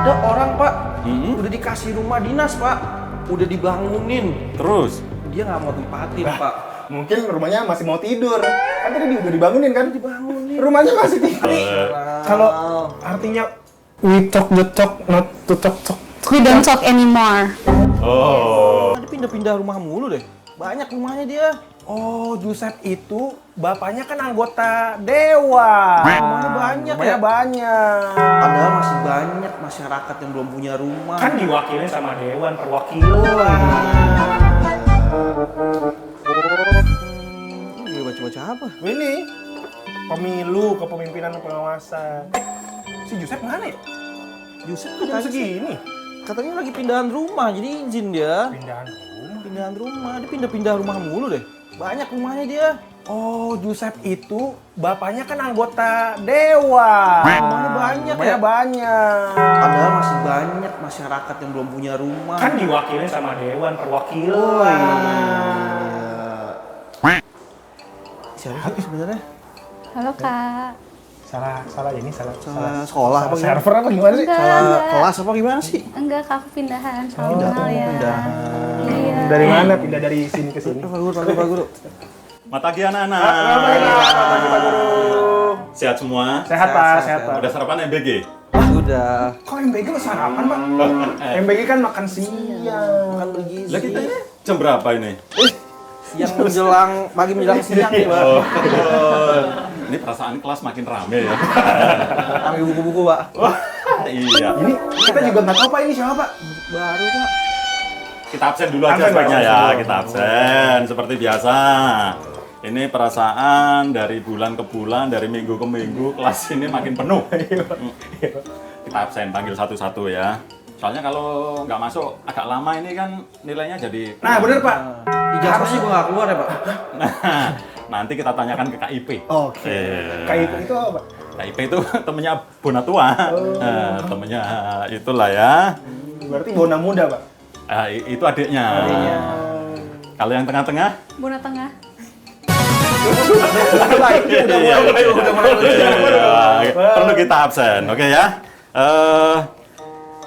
Ada orang pak, udah dikasih rumah dinas pak, udah dibangunin. Terus? Dia nggak mau tempatin pak. Mungkin rumahnya masih mau tidur. Kan tadi udah dibangunin kan? Dibangunin. Rumahnya masih tidur. Kalau artinya we talk the talk, not to talk. We don't talk anymore. Oh. Dia pindah-pindah rumah mulu deh. Banyak rumahnya dia. Oh, Joseph itu bapaknya kan anggota dewan. Rumahnya banyak ya? Banyak. Padahal masih banyak masyarakat yang belum punya rumah. Kan diwakilin sama dewan perwakilan. Dia baca-baca apa? Ini pemilu, kepemimpinan, pengawasan. Si Joseph mana ya? Yusuf Jam segini. katanya lagi pindahan rumah, jadi izin dia. Pindahan rumah. Dia pindah-pindah rumah mulu deh. Banyak rumahnya dia. Oh, Joseph itu bapaknya kan anggota dewan. Rumahnya banyak ya? Banyak. Padahal masih banyak masyarakat yang belum punya rumah. Kan diwakilin sama dewan perwakilan. Siapa sih sebenarnya? Halo kak. Salah ini salah Sekolah apa gimana? server apa gimana sih? Enggak, Salah enggak. kelas apa gimana sih? Enggak kak, aku pindahan. Salah Oh, kenal ya. pindahan. Iya. Dari mana? Pindah dari sini ke sini. Pak Guru. Matagi anak-anak. Pak Guru. Sehat semua? Sehat Pak, sehat. sehat Pak. Udah sarapan MBG? Udah. Kok MBG lo sarapan Pak? MBG kan makan siang. Bukan bergizi. Lah kita ini jam berapa ini? Siang menjelang pagi menjelang siang nih, Pak. Oh. Ini perasaan kelas makin rame ya. Ambil buku-buku, Pak. Iya. Ini kita juga nggak tahu Pak ini siapa Pak. Baru, Pak. Kita absen dulu aja Absen, sebaiknya Pak, ya. absen. Kita absen seperti biasa. Ini perasaan dari bulan ke bulan, dari minggu ke minggu, kelas ini makin penuh. Kita absen, panggil satu-satu ya. Soalnya kalau nggak masuk agak lama ini kan nilainya jadi... Nah bener Pak. Ijazahnya juga nggak keluar ya, Pak? Nanti kita tanyakan ke KIP. Oke. KIP itu apa Pak? KIP itu temennya Bonatua. Temennya itulah ya. Berarti Bona muda Pak. Itu adiknya. Kalau yang tengah-tengah? Bona tengah. Udah mulai lucu. Iya, perlu kita absen, oke ya.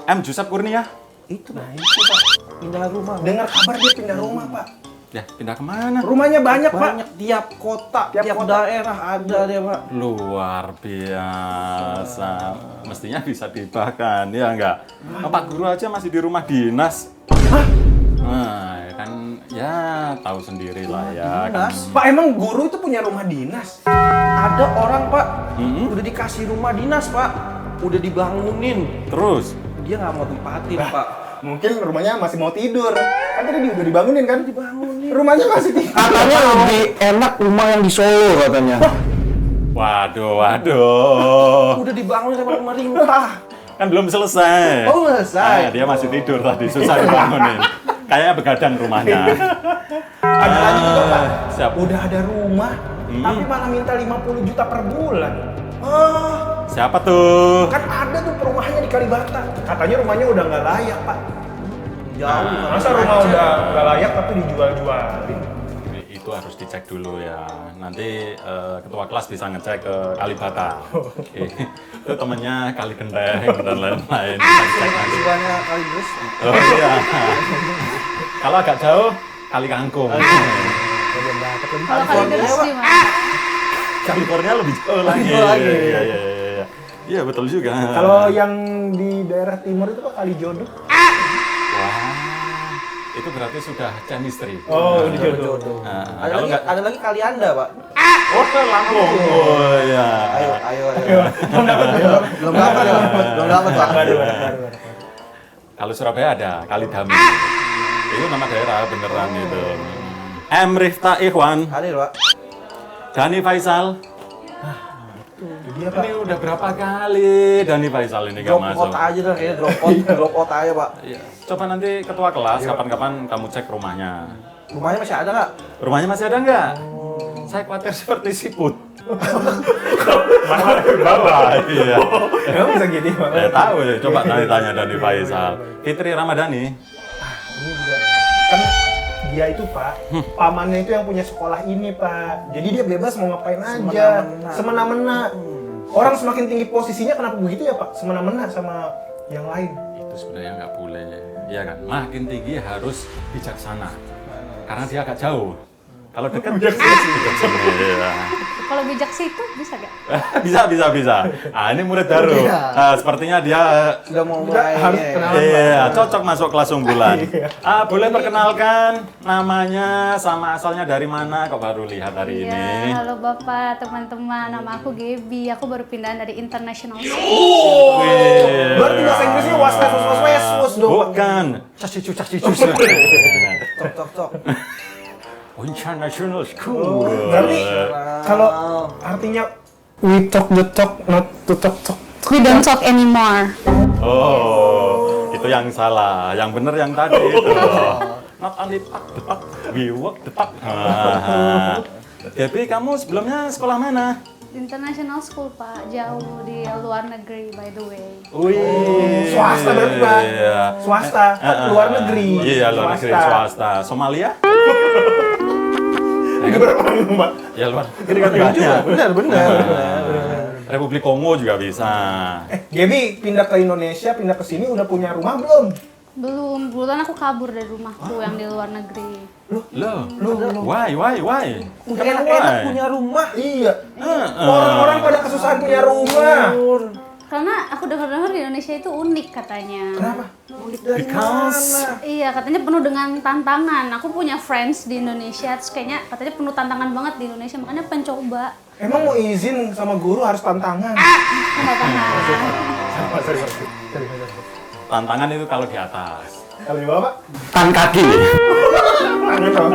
M. Joseph Kurnia. Itu, Pak. Pindah rumah. Dengar kabar dia pindah rumah Pak. Ya, pindah kemana? Rumahnya banyak Pak. Banyak tiap kota, Tiap tiap kota. daerah ada dia, Pak. Luar biasa. Mestinya bisa dibahkan, ya enggak? Pak Guru aja masih di rumah dinas. Nah, kan ya tahu sendiri lah ya. Kan. Dinas. Pak emang guru itu punya rumah dinas? Ada orang, Pak. Udah dikasih rumah dinas, Pak. Udah dibangunin. Terus? Dia nggak mau tempatin, Pak. Mungkin rumahnya masih mau tidur. Kan tadi udah dibangunin kan? Dibangunin. Rumahnya masih tidur. Katanya lebih enak rumah yang di Solo katanya. Waduh. Udah dibangun sama pemerintah. Kan belum selesai. Oh, selesai. Nah, dia masih tidur tadi, susah dibangunin. Kayaknya begadang rumahnya. Ada lagi juga Pak. Siap. Udah ada rumah, tapi malah minta 50 juta per bulan. Siapa tuh? Kan ada tuh perumahannya di Kalibata. Katanya rumahnya udah nggak layak Pak. Jauh. Masa rumah udah nggak layak tapi dijual-jualin? Itu harus dicek dulu ya. Nanti ketua kelas bisa ngecek ke Kalibata. Itu temennya Kali Genteng dan lain-lain. Bisa dicek nanti. Banyak kali terus. Oh iya. Kalau agak jauh, Kali Kangkung. Kalau kali terus gimana? California lebih jauh lagi. jauh lagi. Iya. Iya betul juga. Kalau yang di daerah timur itu Pak Kali Jodoh. Wah, itu berarti sudah chemistry. Oh, udah jodoh. Nah, Ada kalau lagi, nggak, ada lagi kali Anda, Pak. oh Lampung. Oh iya. Ayo. Belum dapat ya, Pak. Belum dapat, Pak. Kalau Surabaya ada Kali Dami. Itu nama daerah beneran itu. M. Rifta Ikhwan, Hadir, Pak. Dani Faisal. Dia Pak. Ini udah berapa kali Dani Faisal ini nggak Drop masuk? out aja dah, kayaknya drop out aja, Pak. Iya. Coba nanti ketua kelas kapan-kapan kamu cek rumahnya. Rumahnya masih ada nggak? Rumahnya masih ada nggak? Saya khawatir seperti siput. Mana ke bawah? Iya. Emang bisa gini Pak? Tahu ya, coba tanya Dani Faisal. Fitri Ramadhani. Ini juga kan dia itu Pak, pamannya itu yang punya sekolah ini Pak. Jadi dia bebas mau ngapain aja, semena-mena. Orang semakin tinggi posisinya kenapa begitu ya Pak? Semena-mena sama yang lain. Itu sebenarnya nggak boleh, ya kan? Makin tinggi harus bijaksana, karena dia agak jauh. Kalau dekat bijaksana. Iya. Kalau bijak situ bisa gak? bisa. Ah, ini murid baru. Sepertinya dia Sudah mau mulai. harus ya. kenal. iya, cocok masuk kelas unggulan. Boleh perkenalkan namanya sama asalnya dari mana? Kok baru lihat hari Iya, ini? halo Bapak, teman-teman. Nama aku Gaby. Aku baru pindahan dari International School. Wih. Berarti bahasa Inggrisnya was dong. Bukan. Casicu. Tok. Oh, International School. Berarti kalau artinya we talk the talk, not to talk. We don't talk anymore. Oh, itu yang salah. Yang benar yang tadi itu. Not only talk the talk, we walk the talk. Gaby, kamu sebelumnya sekolah mana? International School, Pak. Jauh di luar negeri, by the way. Wih. Swasta berarti, Pak. Iya. Swasta, luar negeri. Iya, luar negeri swasta. Somalia? Ini berapa minggu, Pak? Ya luar negeri kan banyak. Benar. Republik Kongo juga bisa. Gaby pindah ke Indonesia, pindah ke sini udah punya rumah belum? Belum, kebetulan aku kabur dari rumahku yang di luar negeri. Loh. Why? Udah enak punya rumah. Iya. Orang-orang pada kesusahan punya rumah. Karena aku dengar-dengar di Indonesia itu unik katanya. Kenapa? Because Iya, katanya penuh dengan tantangan. Aku punya friends di Indonesia, terus kayaknya katanya penuh tantangan banget di Indonesia, makanya pencoba. Emang mau izin sama guru harus tantangan? Tantangan. Sorry. tantangan itu kalau di atas. Kalau di bawah, Pak? Tan kaki. Tangan dong.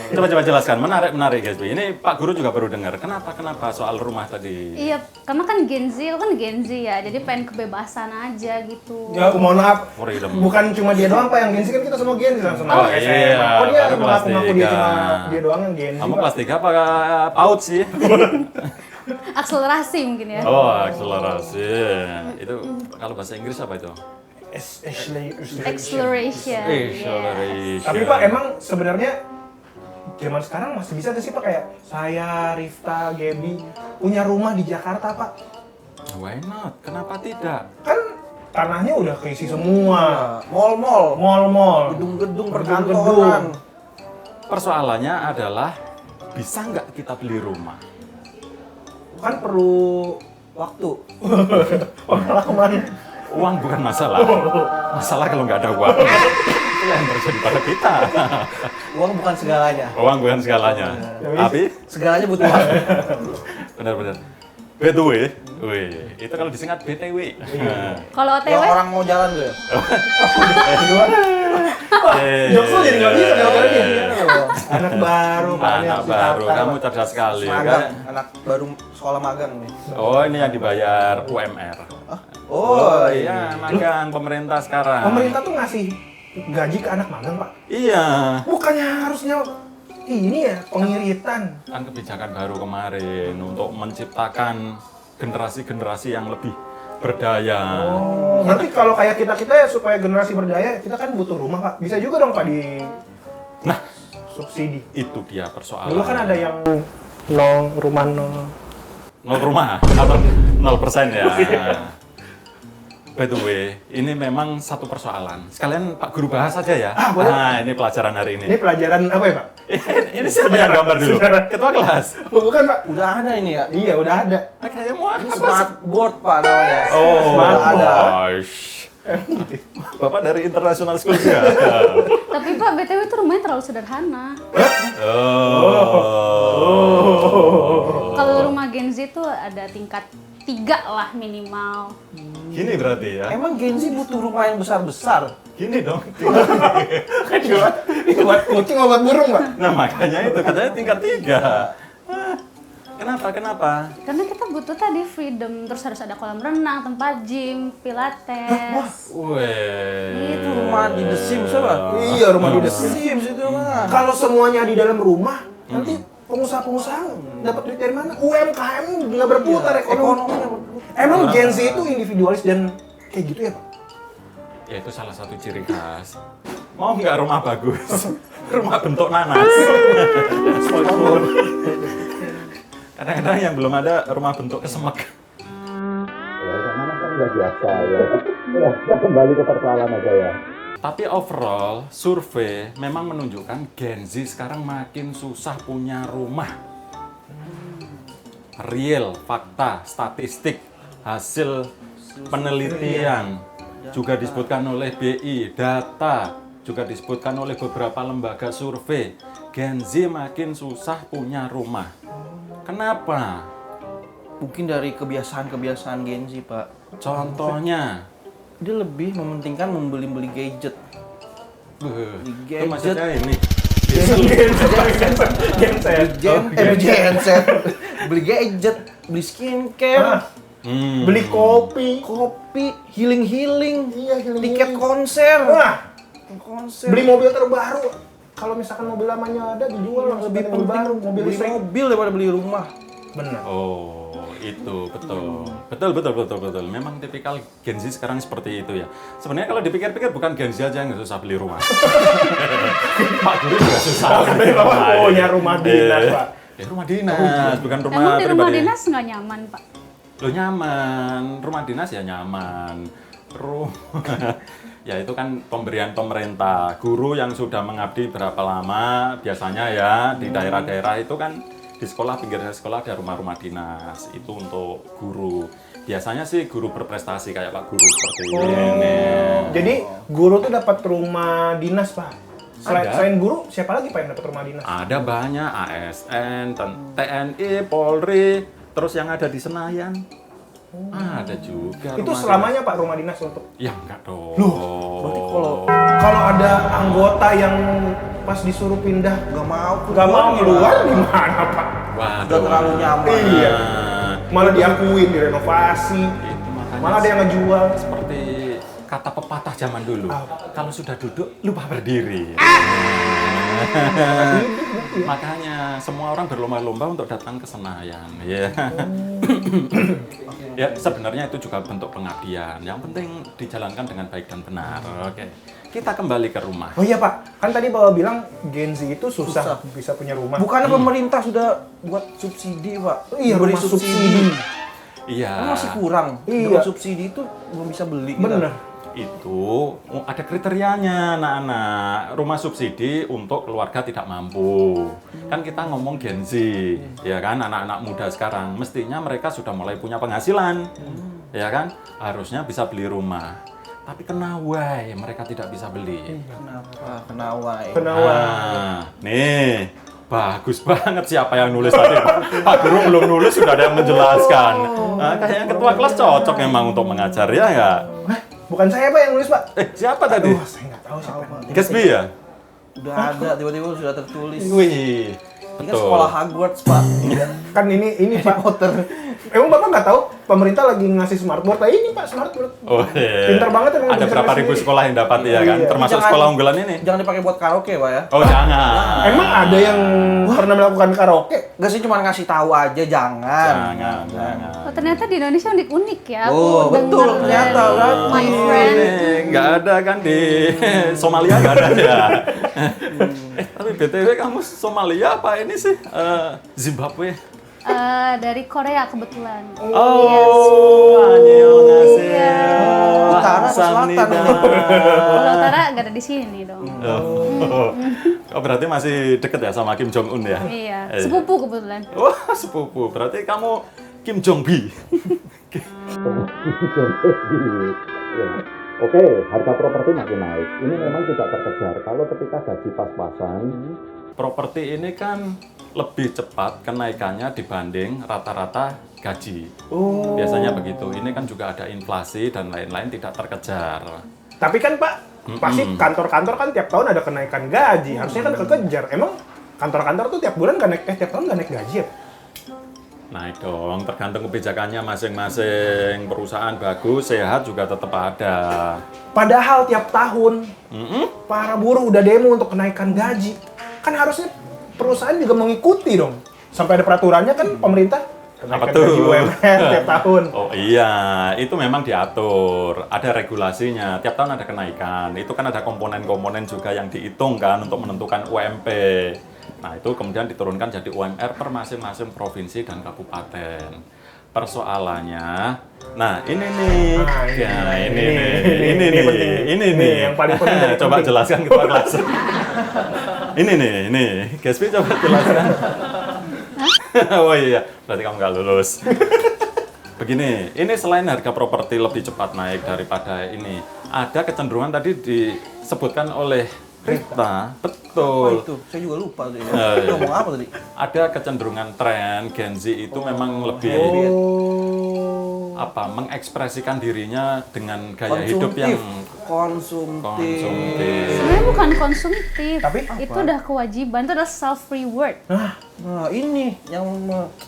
Coba jelaskan, menarik guys. Ini Pak Guru juga baru dengar. Kenapa soal rumah tadi? Iya, karena kan Gen Z, aku kan Gen Z ya, jadi pengen kebebasan aja gitu. Ya, mohon maaf. Freedom. Bukan cuma dia doang, Pak, yang Gen Z kan kita semua Gen Z sama Oh, SMA. iya, Oh, dia baru kelas mengaku dia 3. cuma dia doang yang Gen Z, Kamu Pak. kelas 3 apa PAUD sih? Akselerasi mungkin ya. Oh, akselerasi. Itu kalau bahasa Inggris apa itu? Acceleration. Acceleration. Tapi Pak, emang sebenarnya zaman sekarang masih bisa nggak sih Pak kayak saya, Rifta, Gaby punya rumah di Jakarta Pak? Why not? Kenapa tidak? Kan tanahnya udah keisi semua. Mall-mall, Mall-mall, gedung-gedung Gedung-gedung. perkantoran. Persoalannya adalah bisa nggak kita beli rumah? Kan perlu waktu. Malah kemana? Uang bukan masalah. Masalah kalau nggak ada uang. Itu yang terjadi pada kita. Uang bukan segalanya. Uang bukan segalanya. Tapi Segalanya butuh uang. benar-benar. By the way, itu kalau disingkat BTW. Kalau Yang OTW, orang mau jalan tuh ya. Jokso jadi nggak bisa kalau lagi. Anak baru Pak. ini Anak harus baru, ditata, kamu Pak. cerdas sekali Magang, kan? anak baru sekolah magang nih. Oh, ini yang dibayar UMR. Oh Iya, magang pemerintah sekarang. Pemerintah tuh ngasih gaji ke anak magang Pak. Iya. Bukannya harusnya ini ya pengiritan. Kan kebijakan baru kemarin untuk menciptakan generasi-generasi yang lebih berdaya. Oh, berarti kalau kayak kita ya supaya generasi berdaya, kita kan butuh rumah Pak. Bisa juga dong Pak di Nah, subsidi. itu dia persoalan. Dulu kan ada yang nol rumah nol. 0 rumah atau 0% ya. By the way, ini memang satu persoalan. Sekalian Pak Guru bahas aja ya. Ah, boleh. Nah, ini pelajaran hari Ini ini. pelajaran apa ya Pak? Ini siapa yang gambar dulu? Sejarah. Ketua kelas. Bukan Pak. udah ada ini ya. Iya udah ada. Kayak mau apa? Smart board Pak namanya. Oh, Smart ada. gosh. Bapak dari International School ya? tapi Pak, BTW itu rumahnya terlalu sederhana. Kalau rumah Gen Z tuh ada tingkat 3 lah minimal. Gini berarti ya? Emang Gen Z butuh rumah yang besar-besar? Gini dong. Kan buat kucing obat burung Pak. Nah makanya itu katanya tingkat 3. Kenapa? Karena kita butuh tadi freedom, terus harus ada kolam renang, tempat gym, pilates. Weh. Itu rumah di The Sims apa? Iya rumah di The desa. Sims itu mah. Kalau semuanya di dalam rumah, nanti pengusaha-pengusaha dapat duit dari mana? UMKM nggak berputar ekonominya. Emang Gen Z itu individualis dan kayak gitu ya Pak? Ya itu salah satu ciri khas. Mau nggak rumah bagus? Rumah bentuk nanas. Kadang-kadang yang belum ada rumah bentuk kesemek. Ya, udah nanas kan Sudah biasa ya. Ya, kita kembali ke persoalan aja ya. Tapi overall, survei memang menunjukkan Gen Z sekarang makin susah punya rumah. Real, fakta, statistik, hasil penelitian, juga disebutkan oleh BI, data, juga disebutkan oleh beberapa lembaga survei. Gen Z makin susah punya rumah. Kenapa? Mungkin dari kebiasaan-kebiasaan Gen Z, Pak. Contohnya, Dia lebih mementingkan membeli-beli gadget. itu maksudnya ini. Genset. Beli gadget, beli skincare, Beli kopi. kopi, healing. Iya, healing. Tiket konser. Konser. Beli mobil terbaru. Kalau misalkan mobil lamanya ada dijual langsung lebih ganti mobil penting baru, mobil beli listrik. mobil daripada beli rumah. Bener. Oh, itu betul. Memang tipikal Gen Z sekarang seperti itu ya. Sebenarnya kalau dipikir-pikir bukan Gen Z aja yang susah beli rumah. Pak Guru juga susah. beli rumah. Punya rumah dinas, Iya. Pak. Ya, rumah dinas, bukan rumah Emang di rumah pribadi. dinas nggak nyaman, Pak? Lo nyaman, rumah dinas ya nyaman. Ya itu kan pemberian pemerintah. Guru yang sudah mengabdi berapa lama biasanya ya di daerah-daerah itu kan di sekolah, pinggir sekolah ada rumah-rumah dinas. Itu untuk guru. Biasanya sih guru berprestasi kayak Pak Guru seperti ini. Jadi guru tuh dapat rumah dinas, Pak. Ada. Selain guru, siapa lagi Pak yang dapat rumah dinas? Ada banyak ASN, TNI, Polri, terus yang ada di Senayan. Ada juga. Itu rumah selamanya Pak rumah dinas untuk. dinas. Ya enggak dong. Berarti Kalau ada anggota yang pas disuruh pindah nggak mau keluar gimana Pak? Waduh. Udah terlalu nyaman. Iya. Nah, Malah diakuin, direnovasi. itu makanya Malah ada yang ngejual. seperti kata pepatah zaman dulu. Kalau sudah duduk, lupa berdiri. Makanya semua orang berlomba-lomba untuk datang ke Senayan. Ya. Ya, sebenarnya itu juga bentuk pengabdian. Yang penting dijalankan dengan baik dan benar. Oke. Kita kembali ke rumah. Oh iya Pak, kan tadi Bapak bilang Gen Z itu susah bisa punya rumah. Bukannya pemerintah sudah buat subsidi, Pak? Iya, Beri rumah subsidi. Iya. Kan masih kurang. Iya. Dengan subsidi itu belum bisa beli. Bener. Itu ada kriterianya, anak-anak. Rumah subsidi untuk keluarga tidak mampu. Kan kita ngomong Gen Z, ya kan, anak-anak muda sekarang. Mestinya mereka sudah mulai punya penghasilan, ya kan, harusnya bisa beli rumah. Tapi kenawai mereka tidak bisa beli. Kenapa? Kenawai. Nah, nih, bagus banget siapa yang nulis tadi. Pak Guru belum nulis, sudah ada yang menjelaskan. Nah, kayaknya ketua kelas cocok emang untuk mengajar, ya nggak? Bukan saya Pak yang nulis Pak. Siapa tadi? Aduh, saya nggak tahu siapa. Gatsby ya? Udah ada, tiba-tiba sudah tertulis. Wih, Ini kan sekolah Hogwarts, Pak. Kan ini Pak Potter. Emang Bapak nggak tahu pemerintah lagi ngasih smartboard? Nah ini Pak smartboard. Oh, iya. Pinter banget emang Ada bisa berapa ngasih. ribu sekolah yang dapat ya kan? Iya. Termasuk Jangan- sekolah unggulan ini. Jangan dipakai buat karaoke, Pak ya. Oh, jangan. Emang ada yang pernah melakukan karaoke? Nggak sih, cuma ngasih tahu aja, jangan. Jangan. Oh, ternyata di Indonesia unik-unik ya. Oh, Aku betul, dengar ternyata, dari berarti. my friend. Nggak ada kan di Somalia, nggak ada ya? Tapi BTW kamu Somalia apa ini sih? Zimbabwe? Dari Korea kebetulan. Oh, annyeonghaseyo. Utara, selatan. Kalau utara nggak ada di sini dong. Oh, berarti masih deket ya sama Kim Jong Un ya? Iya, sepupu kebetulan. Wah, sepupu. Berarti kamu Kim Jong Bi. Ya. Oke, harga properti makin naik. Ini memang tidak terkejar. Kalau ketika gaji pas-pasan, Properti ini kan lebih cepat kenaikannya dibanding rata-rata gaji. Biasanya begitu. Ini kan juga ada inflasi dan lain-lain tidak terkejar. Tapi kan Pak, pasti kantor-kantor kan tiap tahun ada kenaikan gaji. Harusnya kan kekejar. Emang kantor-kantor tuh tiap bulan nggak naik, tiap tahun nggak naik gaji ya? Naik dong, tergantung kebijakannya masing-masing. Perusahaan bagus, sehat juga tetap ada. Padahal tiap tahun para buruh udah demo untuk kenaikan gaji. Kan harusnya perusahaan juga mengikuti dong. Sampai ada peraturannya kan pemerintah kenaikan Apa tuh? gaji UMR tiap tahun. Oh iya, itu memang diatur. Ada regulasinya, tiap tahun ada kenaikan. Itu kan ada komponen-komponen juga yang dihitung kan untuk menentukan UMP. Nah itu kemudian diturunkan jadi UMR per masing-masing provinsi dan kabupaten. persoalannya. Nah, ini nih. Nah, Ya, ini penting. nih. Ini yang paling penting dari Coba penting. jelaskan ke kelas. ini. Gaspi coba jelaskan. Oh iya, berarti kamu nggak lulus. Begini, ini selain harga properti lebih cepat naik daripada ini, ada kecenderungan tadi disebutkan oleh Rita, Oh betul. itu, saya juga lupa tadi. iya. Ngomong apa tadi? Ada kecenderungan tren Gen Z itu memang lebih mengekspresikan dirinya dengan gaya hidup yang Konsumtif. Sebenarnya bukan konsumtif. Tapi itu udah kewajiban, itu adalah self reward. Nah ini yang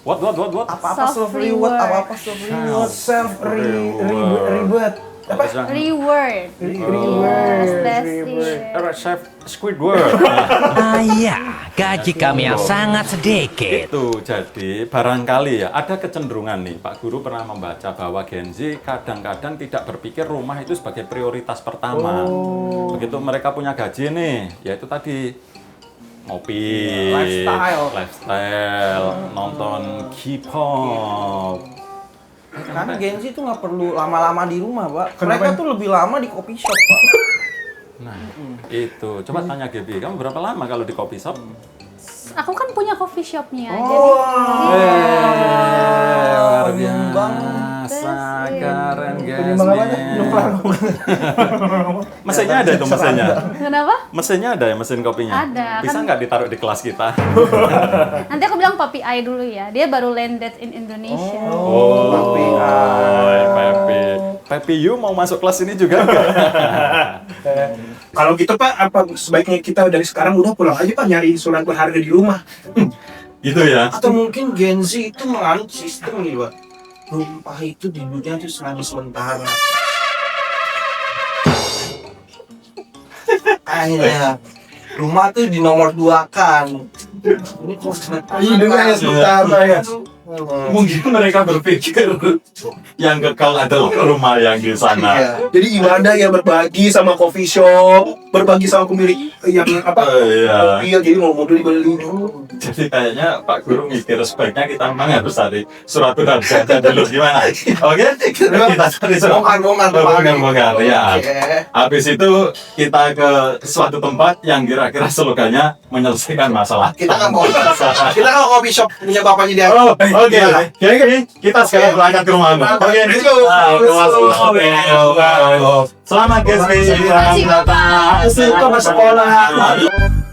what? apa-apa self Self-reward. reward, apa-apa self reward. self reward. Apa? Reward. Yes, that's it. Chef Squidward. Ayah, gaji kami yang sangat sedikit. Itu jadi barangkali ya ada kecenderungan nih Pak Guru pernah membaca bahwa Gen Z kadang-kadang tidak berpikir rumah itu sebagai prioritas pertama. Begitu mereka punya gaji nih, yaitu tadi ngopi, lifestyle, nonton K-pop. Karena Gen Z itu nggak perlu lama-lama di rumah, Pak. Kenapa? Mereka tuh lebih lama di coffee shop, Pak. Nah, itu. Coba tanya Gaby, kamu berapa lama kalau di coffee shop? Aku kan punya coffee shopnya, Luar Penyumbang. biasa, keren Penyumbang apanya? Mesinnya ada itu mesinnya. jadi kenapa? Mesinnya ada ya, mesin kopinya? Ada, Bisa kan- nggak ditaruh di kelas kita? Nanti aku bilang Papi I dulu ya. Dia baru landed in Indonesia. Oh, Pepi you mau masuk kelas ini juga nggak? Kalau gitu Pak, apa sebaiknya kita dari sekarang udah pulang aja Pak nyari surat berharga di rumah. Gitu ya? Atau mungkin Gen Z itu menganut sistem gitu, Pak. Rumah itu di dunia itu selama sementara. Akhirnya rumah tuh di nomor 2 kan. Ini kok sementara. Hidupnya sementara ya. Mungkin mereka berpikir yang kekal adalah rumah yang di sana. Iya. Jadi ibadah ya berbagi sama coffee shop, berbagi sama pemilik yang apa? Iya. Mobil, jadi mau mobil dibeli. Jadi kayaknya Pak Guru mikir sebaiknya kita memang harus cari surat berharga dulu gimana? Oke? Kita cari surat bongkar ya. Oke. Habis itu kita ke suatu tempat yang kira-kira slogannya menyelesaikan masalah. Kita kan mau coffee shop punya bapaknya dia. Oh, oke. Kita sekarang berangkat ke rumahmu. Oke. Let's go. Selamat guys, selamat datang. Selamat sekolah.